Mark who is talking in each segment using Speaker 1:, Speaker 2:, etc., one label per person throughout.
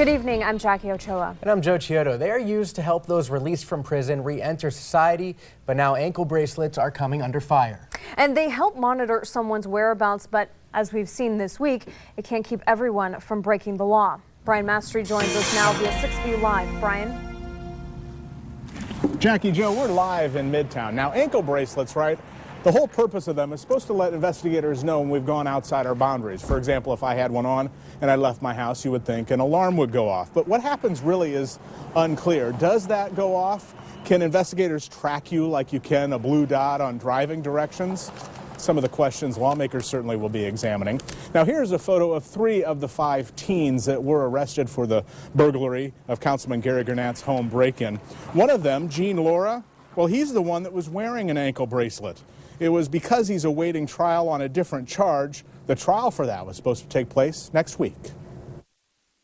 Speaker 1: Good evening, I'm Jackie Ochoa.
Speaker 2: And I'm Joe Chiodo. They are used to help those released from prison re-enter society, but now ankle bracelets are coming under fire.
Speaker 1: And they help monitor someone's whereabouts, but as we've seen this week, it can't keep everyone from breaking the law. Brian Mastre joins us now via 6 View Live. Brian?
Speaker 3: Jackie, Joe, we're live in Midtown. Now, ankle bracelets, right? The whole purpose of them is supposed to let investigators know when we've gone outside our boundaries. For example, if I had one on and I left my house, you would think an alarm would go off. But what happens really is unclear. Does that go off? Can investigators track you like you can a blue dot on driving directions? Some of the questions lawmakers certainly will be examining. Now, here's a photo of 3 of the 5 teens that were arrested for the burglary of Councilman Gary Gernat's home break-in. One of them, Gene Laura, well, he's the one that was wearing an ankle bracelet. It was because he's awaiting trial on a different charge. The trial for that was supposed to take place next week.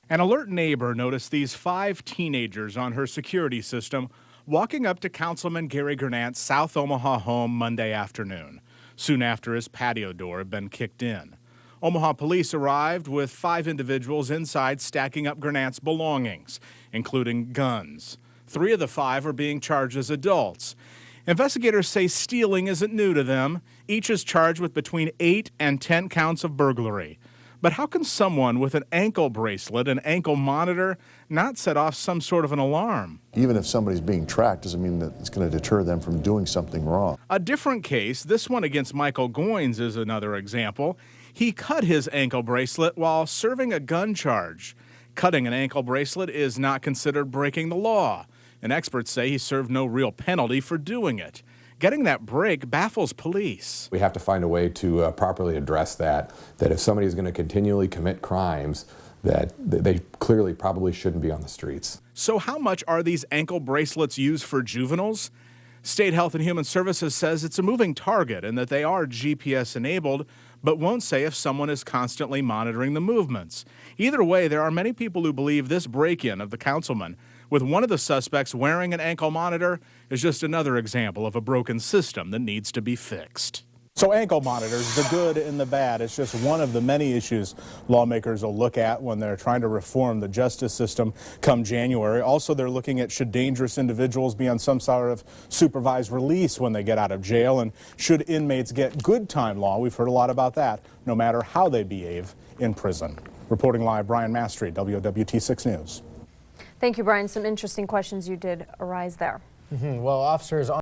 Speaker 3: An alert neighbor noticed these 5 teenagers on her security system walking up to Councilman Gary Gernat's South Omaha home Monday afternoon, soon after his patio door had been kicked in. Omaha police arrived with 5 individuals inside stacking up Gernat's belongings, including guns. 3 of the 5 are being charged as adults. Investigators say stealing isn't new to them. Each is charged with between 8 and 10 counts of burglary. But how can someone with an ankle bracelet and ankle monitor not set off some sort of an alarm?
Speaker 4: Even if somebody's being tracked doesn't mean that it's going to deter them from doing something wrong.
Speaker 3: A different case, this one against Michael Goins, is another example. He cut his ankle bracelet while serving a gun charge. Cutting an ankle bracelet is not considered breaking the law, and experts say he served no real penalty for doing it. Getting that break baffles police.
Speaker 5: We have to find a way to properly address that if somebody is going to continually commit crimes, that they clearly probably shouldn't be on the streets.
Speaker 3: So how much are these ankle bracelets used for juveniles? State Health and Human Services says it's a moving target and that they are GPS enabled, but won't say if someone is constantly monitoring the movements. Either way, there are many people who believe this break-in of the councilman with one of the suspects wearing an ankle monitor is just another example of a broken system that needs to be fixed. So ankle monitors, the good and the bad, it's just one of the many issues lawmakers will look at when they're trying to reform the justice system come January. Also, they're looking at should dangerous individuals be on some sort of supervised release when they get out of jail, and should inmates get good time law. We've heard a lot about that, no matter how they behave in prison. Reporting live, Brian Mastre, WWT6 News.
Speaker 1: Thank you, Brian. Some interesting questions you did arise there.
Speaker 2: Well, officers on